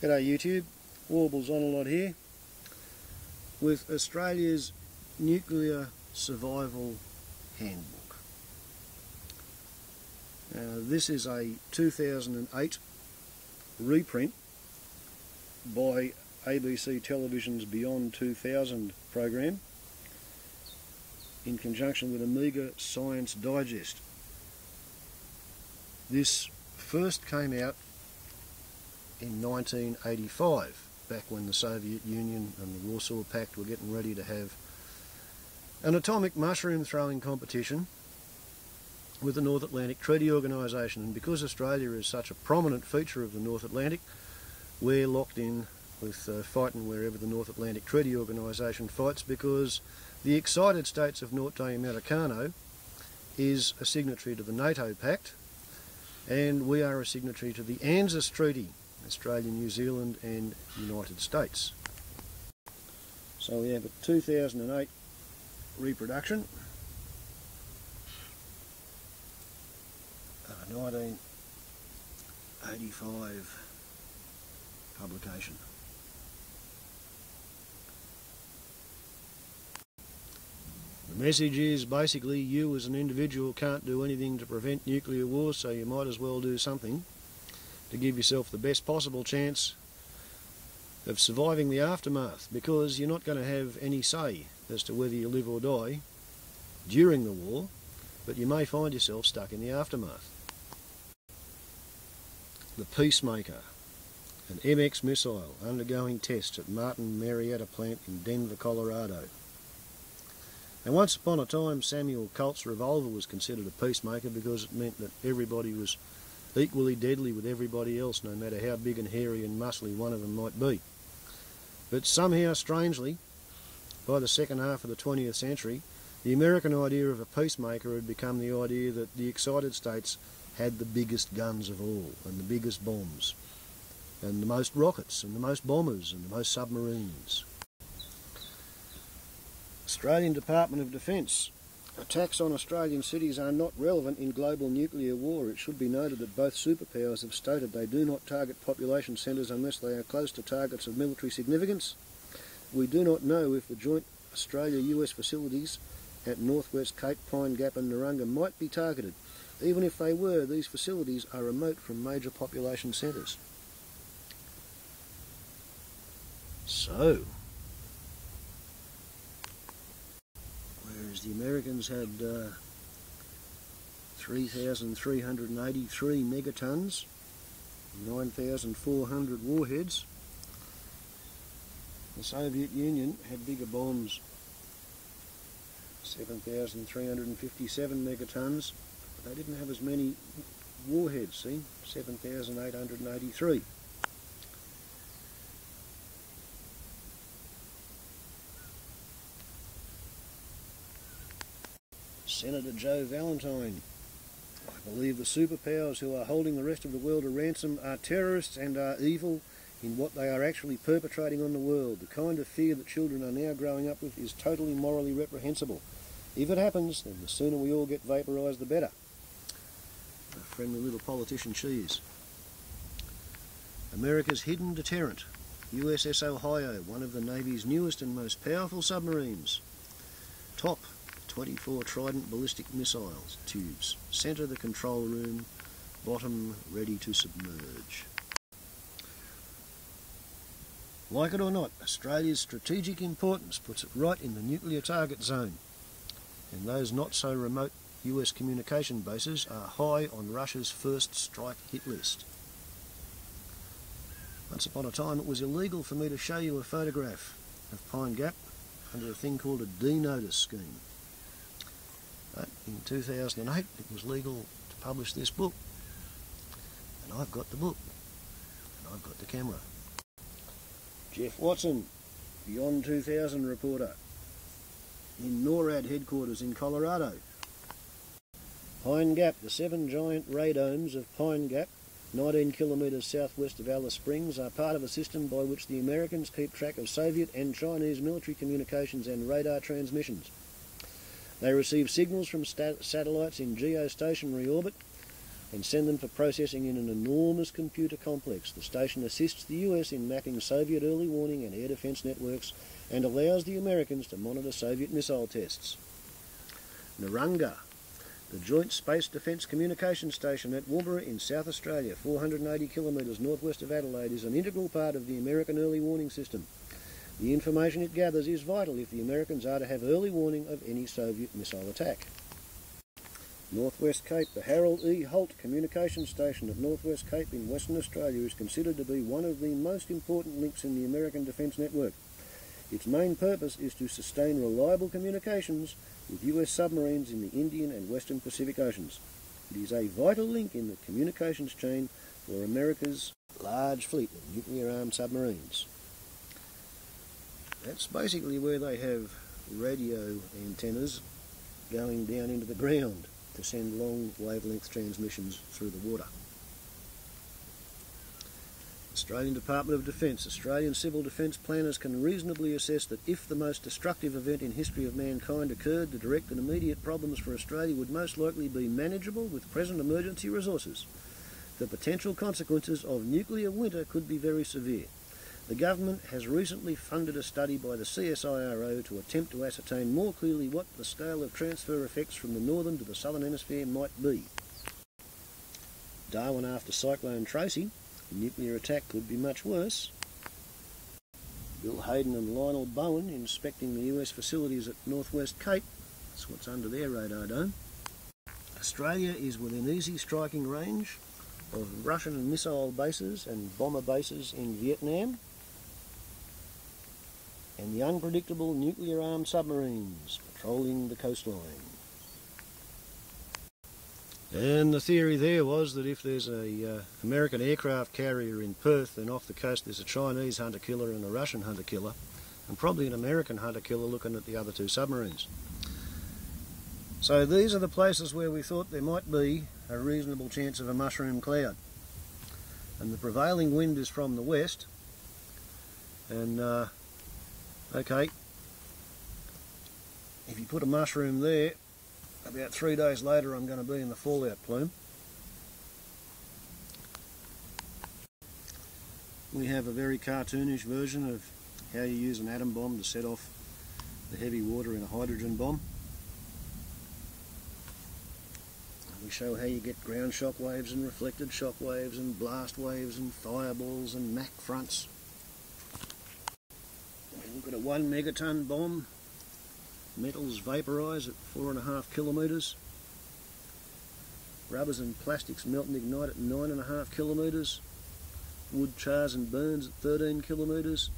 G'day YouTube, Warbles on a lot here with Australia's Nuclear Survival Handbook. This is a 2008 reprint by ABC Television's Beyond 2000 program in conjunction with Amiga Science Digest. This first came out in 1985, back when the Soviet Union and the Warsaw Pact were getting ready to have an atomic mushroom throwing competition with the North Atlantic Treaty Organisation. And because Australia is such a prominent feature of the North Atlantic, we're locked in with fighting wherever the North Atlantic Treaty Organisation fights, because the excited states of Norte Americano is a signatory to the NATO Pact, and we are a signatory to the ANZUS Treaty, Australia, New Zealand and United States. So we have a 2008 reproduction, a 1985 publication. The message is basically you as an individual can't do anything to prevent nuclear war, so you might as well do something to give yourself the best possible chance of surviving the aftermath, because you're not going to have any say as to whether you live or die during the war, but you may find yourself stuck in the aftermath. The Peacemaker, an MX missile undergoing tests at Martin Marietta plant in Denver, Colorado. Now, once upon a time, Samuel Colt's revolver was considered a peacemaker because it meant that everybody was equally deadly with everybody else, no matter how big and hairy and muscly one of them might be. But somehow, strangely, by the second half of the 20th century, the American idea of a peacemaker had become the idea that the excited states had the biggest guns of all, and the biggest bombs, and the most rockets, and the most bombers, and the most submarines. Australian Department of Defence. Attacks on Australian cities are not relevant in global nuclear war. It should be noted that both superpowers have stated they do not target population centres unless they are close to targets of military significance. We do not know if the joint Australia-US facilities at Northwest Cape, Pine Gap and Narungga might be targeted. Even if they were, these facilities are remote from major population centres. So, whereas the Americans had 3,383 megatons, 9,400 warheads, the Soviet Union had bigger bombs, 7,357 megatons, but they didn't have as many warheads, see, 7,883. Senator Joe Valentine. I believe the superpowers who are holding the rest of the world to ransom are terrorists and are evil in what they are actually perpetrating on the world. The kind of fear that children are now growing up with is totally morally reprehensible. If it happens, then the sooner we all get vaporised, the better. A friendly little politician she is. America's hidden deterrent. USS Ohio, one of the Navy's newest and most powerful submarines. Top 24 Trident ballistic missiles tubes. Centre the control room. Bottom ready to submerge. Like it or not, Australia's strategic importance puts it right in the nuclear target zone, and those not so remote US communication bases are high on Russia's first strike hit list. Once upon a time it was illegal for me to show you a photograph of Pine Gap under a thing called a D-Notice scheme. But in 2008 it was legal to publish this book, and I've got the book, and I've got the camera. Jeff Watson, Beyond 2000 reporter, in NORAD headquarters in Colorado. Pine Gap, the 7 giant radomes of Pine Gap, 19 kilometres southwest of Alice Springs, are part of a system by which the Americans keep track of Soviet and Chinese military communications and radar transmissions. They receive signals from satellites in geostationary orbit, and send them for processing in an enormous computer complex. The station assists the US in mapping Soviet early warning and air defense networks and allows the Americans to monitor Soviet missile tests. Narunga, the Joint Space Defence Communications Station at Woomera in South Australia, 480 kilometres northwest of Adelaide, is an integral part of the American early warning system. The information it gathers is vital if the Americans are to have early warning of any Soviet missile attack. Northwest Cape, the Harold E. Holt Communications Station at Northwest Cape in Western Australia is considered to be one of the most important links in the American defence network. Its main purpose is to sustain reliable communications with US submarines in the Indian and Western Pacific Oceans. It is a vital link in the communications chain for America's large fleet of nuclear-armed submarines. That's basically where they have radio antennas going down into the ground to send long wavelength transmissions through the water. Australian Department of Defence. Australian civil defence planners can reasonably assess that if the most destructive event in history of mankind occurred, the direct and immediate problems for Australia would most likely be manageable with present emergency resources. The potential consequences of nuclear winter could be very severe. The government has recently funded a study by the CSIRO to attempt to ascertain more clearly what the scale of transfer effects from the northern to the southern hemisphere might be. Darwin after Cyclone Tracy. The nuclear attack could be much worse. Bill Hayden and Lionel Bowen inspecting the US facilities at Northwest Cape. That's what's under their radar dome. Australia is within easy striking range of Russian missile bases and bomber bases in Vietnam, and the unpredictable nuclear-armed submarines patrolling the coastline. And the theory there was that if there's a American aircraft carrier in Perth, then off the coast there's a Chinese hunter-killer and a Russian hunter-killer, and probably an American hunter-killer looking at the other two submarines. So these are the places where we thought there might be a reasonable chance of a mushroom cloud. And the prevailing wind is from the west, and okay, if you put a mushroom there, about 3 days later I'm going to be in the fallout plume. We have a very cartoonish version of how you use an atom bomb to set off the heavy water in a hydrogen bomb. We show how you get ground shock waves and reflected shock waves and blast waves and fireballs and Mach fronts. We look at a 1 megaton bomb. Metals vaporise at 4.5 kilometres. Rubbers and plastics melt and ignite at 9.5 kilometres. Wood chars and burns at 13 kilometres.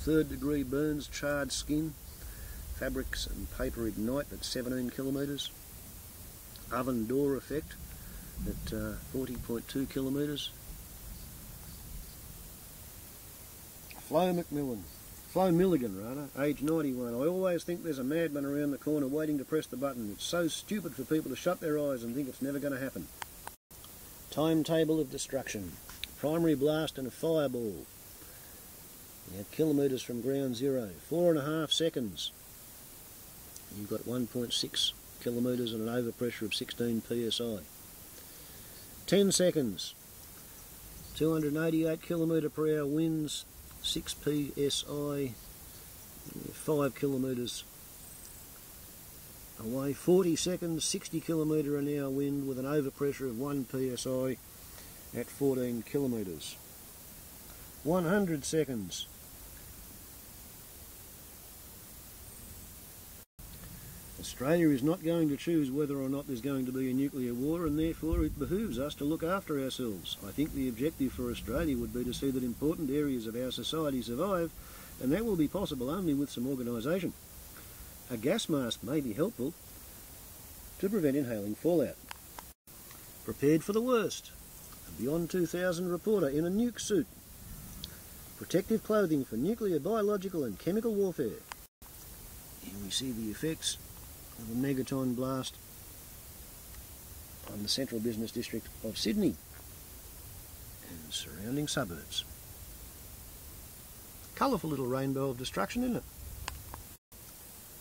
3rd degree burns, charred skin. Fabrics and paper ignite at 17 kilometres. Oven door effect at 40.2 kilometres. Flo Milligan, age 91. I always think there's a madman around the corner waiting to press the button. It's so stupid for people to shut their eyes and think it's never going to happen. Timetable of destruction. Primary blast and a fireball. At kilometres from ground zero. 4.5 seconds. You've got 1.6 kilometres and an overpressure of 16 psi. 10 seconds. 288 kilometre per hour winds. 6 psi, 5 kilometres away. 40 seconds, 60 kilometre an hour wind with an overpressure of 1 psi at 14 kilometres. 100 seconds. Australia is not going to choose whether or not there's going to be a nuclear war, and therefore it behooves us to look after ourselves. I think the objective for Australia would be to see that important areas of our society survive, and that will be possible only with some organisation. A gas mask may be helpful to prevent inhaling fallout. Prepared for the worst. A Beyond 2000 reporter in a nuke suit. Protective clothing for nuclear, biological and chemical warfare. Here we see the effects of a megaton blast on the central business district of Sydney and surrounding suburbs. Colourful little rainbow of destruction, isn't it?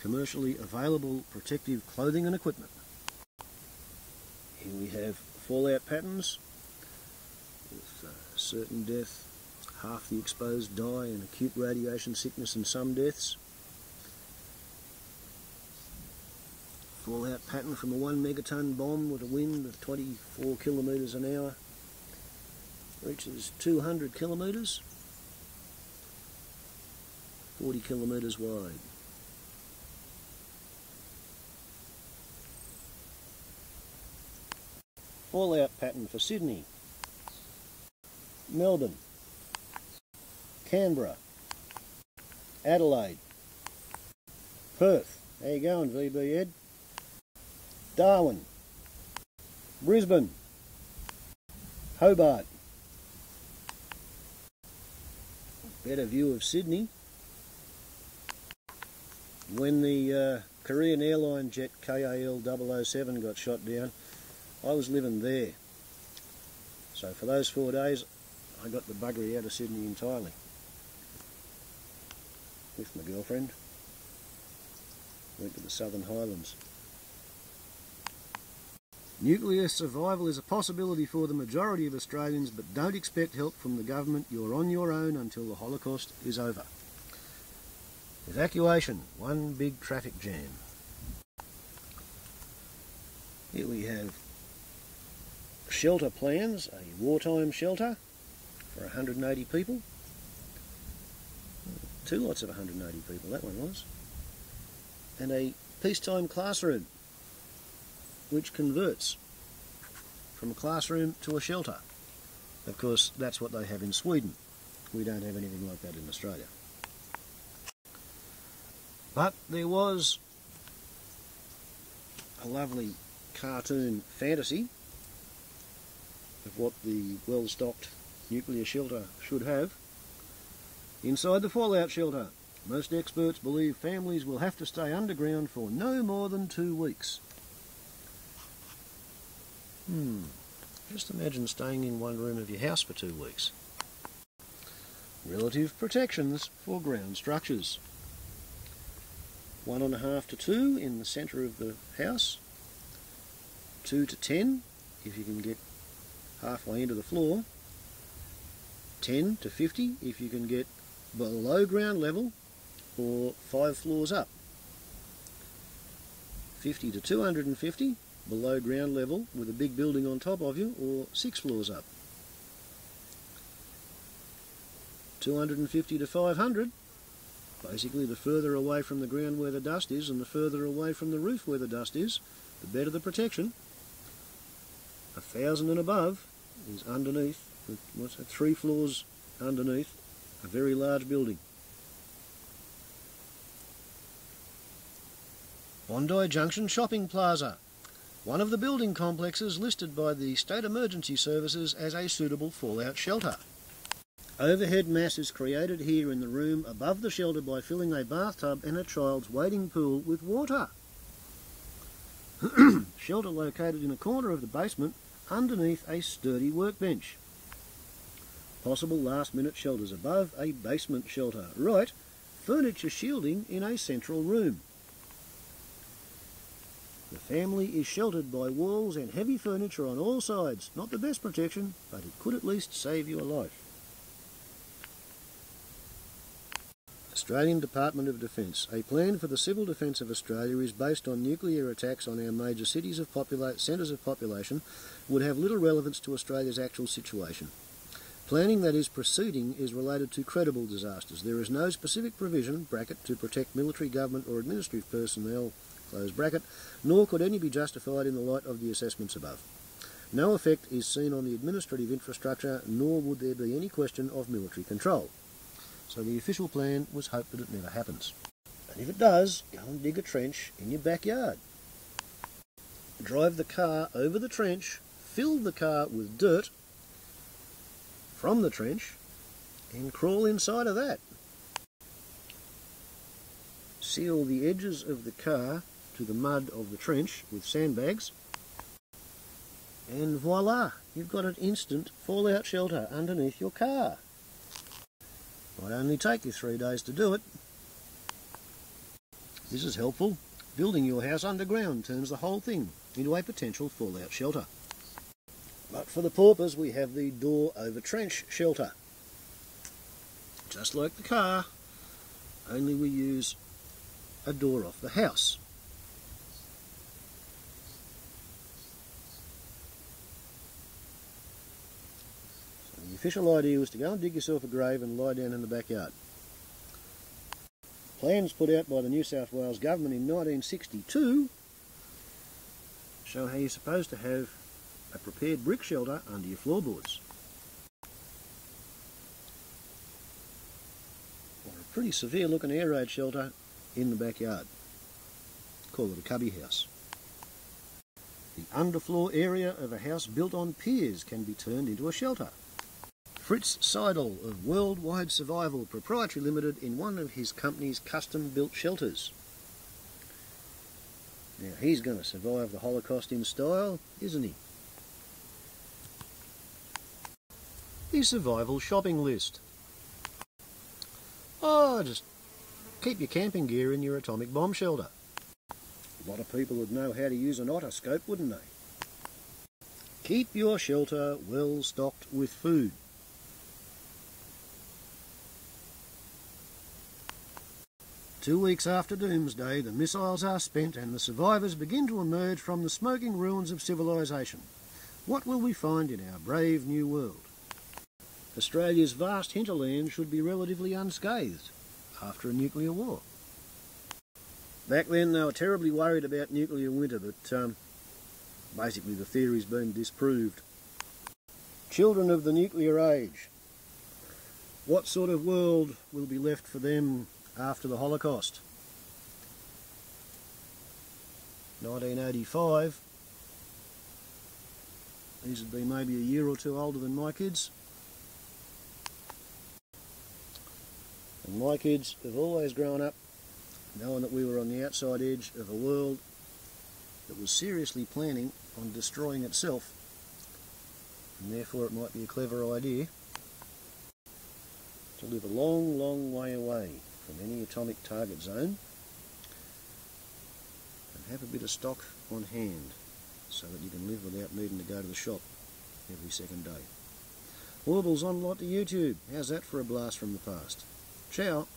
Commercially available protective clothing and equipment. Here we have fallout patterns with certain death, half the exposed die, and acute radiation sickness and some deaths. Fallout pattern from a 1 megaton bomb with a wind of 24 kilometres an hour reaches 200 kilometres, 40 kilometres wide. Fallout pattern for Sydney, Melbourne, Canberra, Adelaide, Perth. How you going, VB Ed? Darwin, Brisbane, Hobart. Better view of Sydney. When the Korean airline jet KAL 007 got shot down, I was living there. So for those 4 days, I got the buggery out of Sydney entirely. With my girlfriend. Went to the Southern Highlands. Nuclear survival is a possibility for the majority of Australians, but don't expect help from the government. You're on your own until the Holocaust is over. Evacuation, one big traffic jam. Here we have shelter plans, a wartime shelter for 180 people. 2 lots of 180 people, that one was. And a peacetime classroom, which converts from a classroom to a shelter. Of course, that's what they have in Sweden. We don't have anything like that in Australia. But there was a lovely cartoon fantasy of what the well-stocked nuclear shelter should have. Inside the fallout shelter, most experts believe families will have to stay underground for no more than 2 weeks. Just imagine staying in one room of your house for 2 weeks. Relative protections for ground structures. 1.5 to 2 in the centre of the house. 2 to 10 if you can get halfway into the floor. 10 to 50 if you can get below ground level or 5 floors up. 50 to 250 below ground level with a big building on top of you, or 6 floors up. 250 to 500, basically the further away from the ground where the dust is and the further away from the roof where the dust is, the better the protection. 1,000 and above is underneath, what's that, 3 floors underneath a very large building. Bondi Junction Shopping Plaza, one of the building complexes listed by the State Emergency Services as a suitable fallout shelter. Overhead mass is created here in the room above the shelter by filling a bathtub and a child's wading pool with water. Shelter located in a corner of the basement underneath a sturdy workbench. Possible last-minute shelters above a basement shelter. Right, furniture shielding in a central room. The family is sheltered by walls and heavy furniture on all sides. Not the best protection, but it could at least save you a life. Australian Department of Defence. A plan for the civil defence of Australia is based on nuclear attacks on our major cities of centres of population would have little relevance to Australia's actual situation. Planning that is proceeding is related to credible disasters. There is no specific provision, bracket, to protect military, government or administrative personnel, close bracket, nor could any be justified in the light of the assessments above. No effect is seen on the administrative infrastructure, nor would there be any question of military control. So the official plan was hope that it never happens. And if it does, go and dig a trench in your backyard. Drive the car over the trench, fill the car with dirt from the trench, and crawl inside of that. Seal the edges of the car to the mud of the trench with sandbags, and voila, you've got an instant fallout shelter underneath your car. Might only take you 3 days to do it. This is helpful. Building your house underground turns the whole thing into a potential fallout shelter. But for the paupers we have the door over trench shelter. Just like the car, only we use a door off the house. So the official idea was to go and dig yourself a grave and lie down in the backyard. Plans put out by the New South Wales government in 1962 show how you're supposed to have a prepared brick shelter under your floorboards. Or a pretty severe looking air raid shelter in the backyard. Call it a cubby house. The underfloor area of a house built on piers can be turned into a shelter. Fritz Seidel of Worldwide Survival Proprietary Limited in one of his company's custom-built shelters. Now he's going to survive the Holocaust in style, isn't he? The survival shopping list. Oh, just keep your camping gear in your atomic bomb shelter. A lot of people would know how to use an otoscope, wouldn't they? Keep your shelter well stocked with food. Two weeks after Doomsday, the missiles are spent and the survivors begin to emerge from the smoking ruins of civilization. What will we find in our brave new world? Australia's vast hinterland should be relatively unscathed after a nuclear war. Back then they were terribly worried about nuclear winter, but basically the theory's been disproved. Children of the nuclear age. What sort of world will be left for them after the Holocaust? 1985. These would be maybe a year or two older than my kids. And my kids have always grown up knowing that we were on the outside edge of a world that was seriously planning on destroying itself, and therefore it might be a clever idea to live a long, long way away from any atomic target zone and have a bit of stock on hand so that you can live without needing to go to the shop every second day. Warbles on lot to YouTube. How's that for a blast from the past? Ciao.